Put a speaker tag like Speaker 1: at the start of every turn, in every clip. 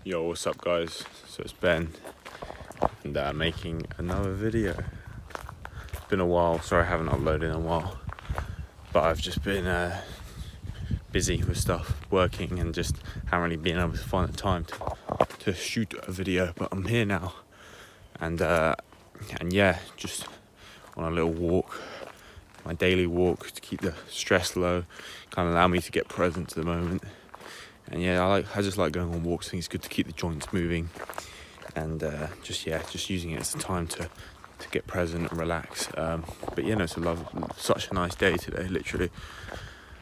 Speaker 1: Yo, what's up guys? So it's Ben and making another video. It's been a while, sorry I haven't uploaded in a while, but I've just been busy with stuff, working, and just haven't really been able to find the time to shoot a video, but I'm here now. And yeah, just on a little walk, my daily walk to keep the stress low, kind of allow me to get present to the moment. And yeah, I just like going on walks. I think it's good to keep the joints moving, and just using it as a time to get present and relax. But yeah, no, it's such a nice day today, literally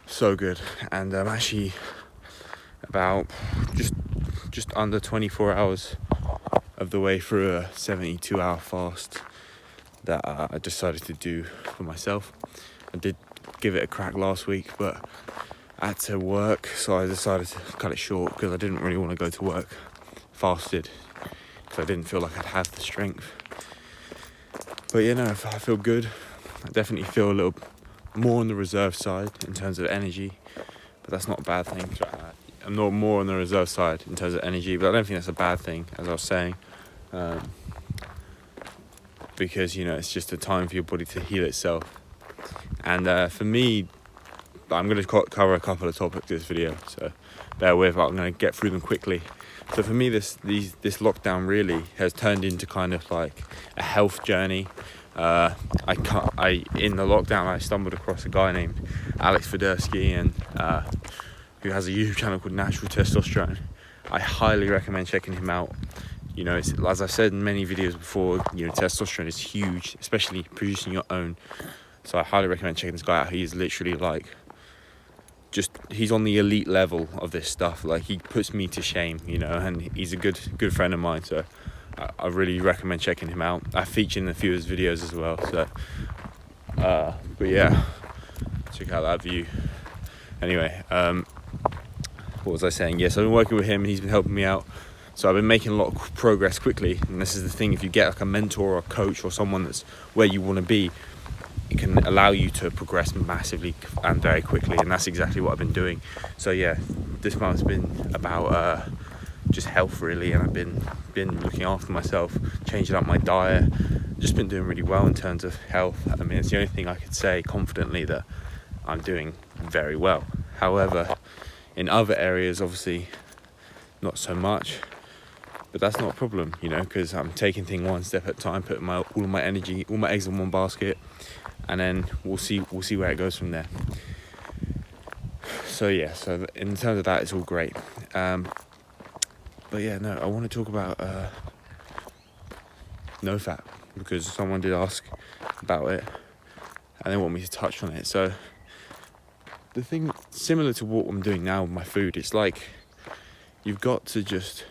Speaker 1: so good. And I'm actually about just under 24 hours of the way through a 72-hour fast that I decided to do for myself. I did give it a crack last week, but I had to work, so I decided to cut it short because I didn't really want to go to work fasted, because I didn't feel like I'd have the strength. But you know, I feel good. I definitely feel a little more on the reserve side in terms of energy, but that's not a bad thing. I'm not more on the reserve side in terms of energy, but I don't think that's a bad thing, as I was saying, because you know, it's just a time for your body to heal itself. And for me, I'm going to cover a couple of topics this video, so bear with. I'm going to get through them quickly. So for me, this lockdown really has turned into kind of like a health journey. In the lockdown, I stumbled across a guy named Alex Federsky, and who has a YouTube channel called Natural Testosterone. I highly recommend checking him out. You know, it's, as I've said in many videos before, you know, testosterone is huge, especially producing your own. So I highly recommend checking this guy out. He's literally like, he's on the elite level of this stuff. Like, he puts me to shame, you know, and he's a good friend of mine, so I really recommend checking him out. I feature in a few of his videos as well, so but yeah, check out that view. Anyway, what was I saying? Yes, I've been working with him and he's been helping me out, so I've been making a lot of progress quickly. And this is the thing, if you get like a mentor or a coach or someone that's where you want to be, it can allow you to progress massively and very quickly, and that's exactly what I've been doing. So yeah, this month's been about just health really, and I've been looking after myself, changing up my diet, just been doing really well in terms of health. I mean, it's the only thing I could say confidently that I'm doing very well. However, in other areas, obviously not so much, but that's not a problem, you know, because I'm taking things one step at a time, putting all of my energy, all my eggs in one basket, and then we'll see where it goes from there. So yeah, so in terms of that, it's all great. But yeah, no, I want to talk about Nofap, because someone did ask about it and they want me to touch on it. So the thing, similar to what I'm doing now with my food, it's like you've got to just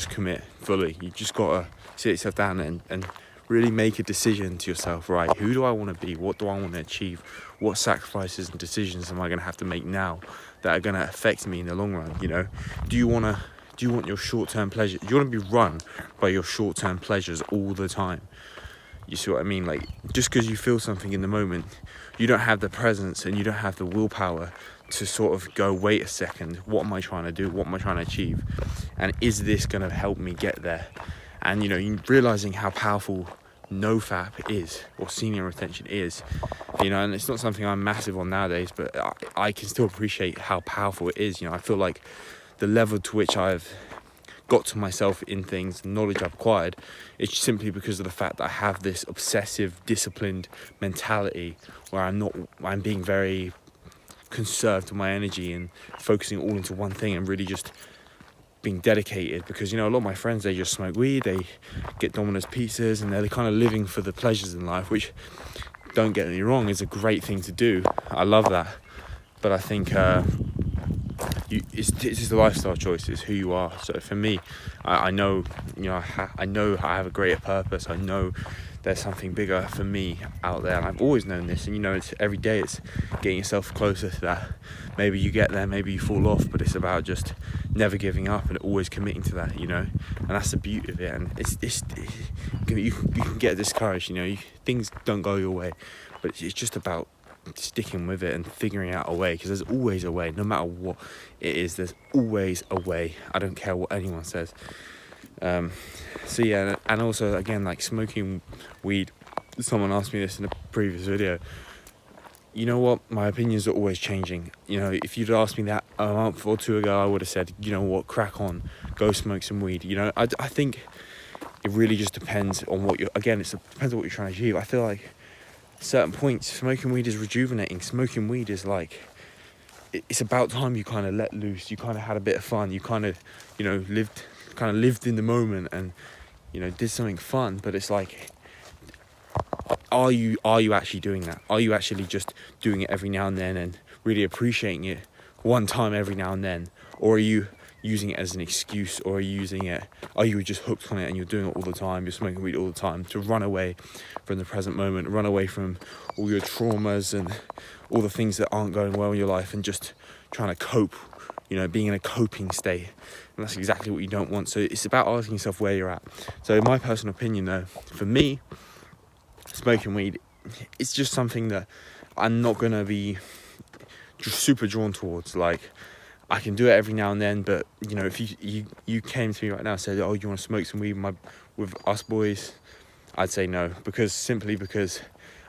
Speaker 1: commit fully. You just got to sit yourself down and really make a decision to yourself, right? Who do I want to be? What do I want to achieve? What sacrifices and decisions am I going to have to make now that are going to affect me in the long run? You know, do you want your short-term pleasure? Do you want to be run by your short-term pleasures all the time? You see what I mean? Like, just because you feel something in the moment, you don't have the presence and you don't have the willpower to sort of go, wait a second, what am I trying to do? What am I trying to achieve? And is this going to help me get there? And, you know, realizing how powerful Nofap is, or senior retention is, you know, and it's not something I'm massive on nowadays, but I can still appreciate how powerful it is. You know, I feel like the level to which I've got to myself in things, the knowledge I've acquired, it's simply because of the fact that I have this obsessive, disciplined mentality where I'm being very conserved with my energy and focusing all into one thing and really just being dedicated. Because, you know, a lot of my friends, they just smoke weed, they get Domino's pizzas, and they're kind of living for the pleasures in life, which, don't get me wrong, is a great thing to do. I love that. But I think it's just a lifestyle choice. It's who you are. So for me, I know, you know, I know I have a greater purpose. I know there's something bigger for me out there, and I've always known this. And you know, it's every day, it's getting yourself closer to that. Maybe you get there, maybe you fall off, but it's about just never giving up and always committing to that, you know. And that's the beauty of it. And you can get discouraged, you know. Things don't go your way, but it's just about sticking with it and figuring out a way, because there's always a way. No matter what it is, there's always a way. I don't care what anyone says. So yeah, and also again, like smoking weed, someone asked me this in a previous video. You know what, my opinions are always changing. You know, if you'd asked me that a month or two ago, I would have said, you know what, crack on, go smoke some weed. You know, I think it really just depends on what you're, again, it depends on what you're trying to achieve. I feel like at certain points, smoking weed is rejuvenating. Smoking weed is like, it's about time you kind of let loose. You kind of had a bit of fun. You kind of, you know, lived in the moment and, you know, did something fun. But it's like, are you actually doing that? Are you actually just doing it every now and then and really appreciating it one time every now and then? Or are you using it as an excuse? Or are you just hooked on it and you're doing it all the time? You're smoking weed all the time to run away from the present moment, run away from all your traumas and all the things that aren't going well in your life, and just trying to cope, you know, being in a coping state. And that's exactly what you don't want. So it's about asking yourself where you're at. So in my personal opinion though, for me, smoking weed, it's just something that I'm not going to be super drawn towards. Like, I can do it every now and then, but, you know, if you came to me right now and said, oh, you want to smoke some weed with us boys, I'd say no, simply because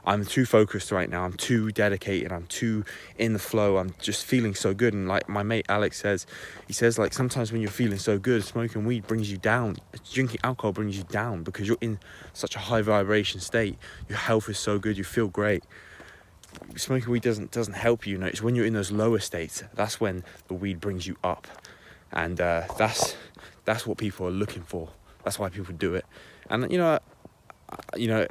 Speaker 1: I'm too focused right now. I'm too dedicated. I'm too in the flow. I'm just feeling so good. And like my mate Alex says, he says, like, sometimes when you're feeling so good, smoking weed brings you down. Drinking alcohol brings you down because you're in such a high vibration state. Your health is so good. You feel great. Smoking weed doesn't help you. You know, it's when you're in those lower states, that's when the weed brings you up. And that's what people are looking for. That's why people do it. And, you know,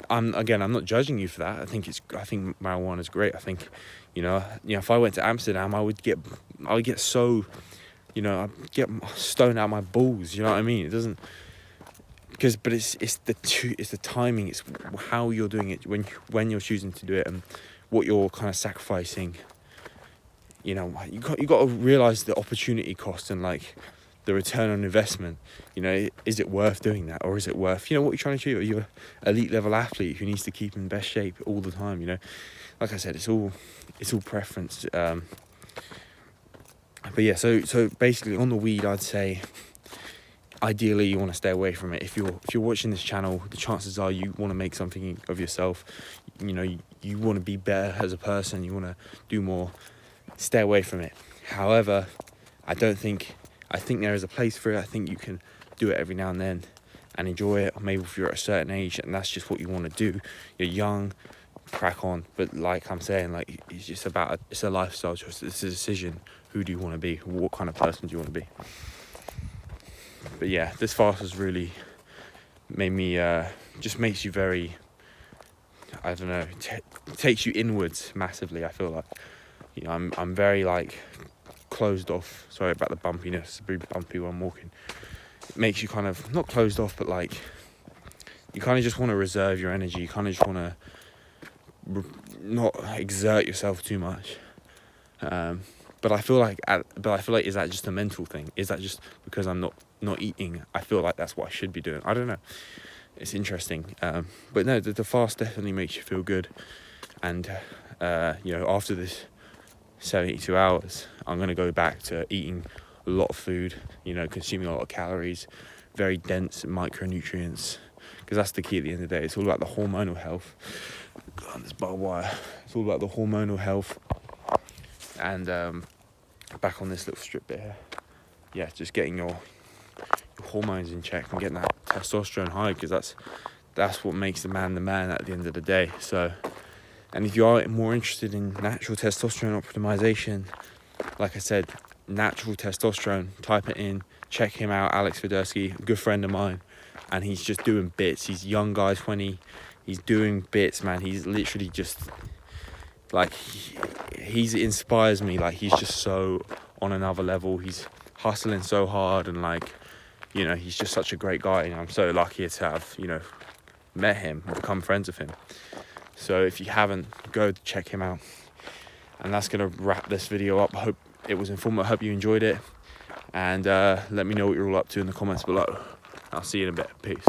Speaker 1: I'm not judging you for that. I think marijuana is great. I think, you know, if I went to Amsterdam, I would get so, you know, I'd get stoned out my balls. You know what I mean? It doesn't, but it's the timing. It's how you're doing it when you're choosing to do it and what you're kind of sacrificing. You know, you got to realize the opportunity cost and like the return on investment. You know, is it worth doing that, or is it worth, you know, what you're trying to achieve? Are you an elite level athlete who needs to keep in best shape all the time? You know, like I said, it's all preference. But yeah, so basically on the weed, I'd say ideally you want to stay away from it. If you're watching this channel, the chances are you want to make something of yourself. You know, you want to be better as a person. You want to do more. Stay away from it. However, I think there is a place for it. I think you can do it every now and then and enjoy it. Or maybe if you're at a certain age and that's just what you want to do, you're young, crack on. But like I'm saying, like, it's just it's a lifestyle choice. It's a decision. Who do you want to be? What kind of person do you want to be? But yeah, this fast has really made me, just makes you very, I don't know, takes you inwards massively. I feel like, you know, I'm very like closed off. Sorry about the bumpiness. It's very bumpy when I'm walking. It makes you kind of not closed off, but like you kind of just want to reserve your energy. You kind of just want to not exert yourself too much. But I feel like is that just a mental thing? Is that just because I'm not eating? I feel like that's what I should be doing. I don't know. It's interesting. But no, the fast definitely makes you feel good. And you know, after this 72 hours, I'm going to go back to eating a lot of food, you know, consuming a lot of calories, very dense micronutrients, because that's the key at the end of the day. It's all about the hormonal health. God, this barbed wire. It's all about the hormonal health. And back on this little strip bit here, yeah, just getting your hormones in check and getting that testosterone high, because that's what makes the man at the end of the day. So, and if you are more interested in natural testosterone optimization, like I said, natural testosterone, type it in, check him out, Alex Federsky, a good friend of mine, and he's just doing bits. He's a young guy, 20, he's doing bits, man. He's literally just, like, he inspires me. Like, he's just so on another level. He's hustling so hard, and like, you know, he's just such a great guy, and I'm so lucky to have, you know, met him, become friends with him. So if you haven't, go check him out. And that's going to wrap this video up. I hope it was informative. I hope you enjoyed it. And let me know what you're all up to in the comments below. I'll see you in a bit. Peace.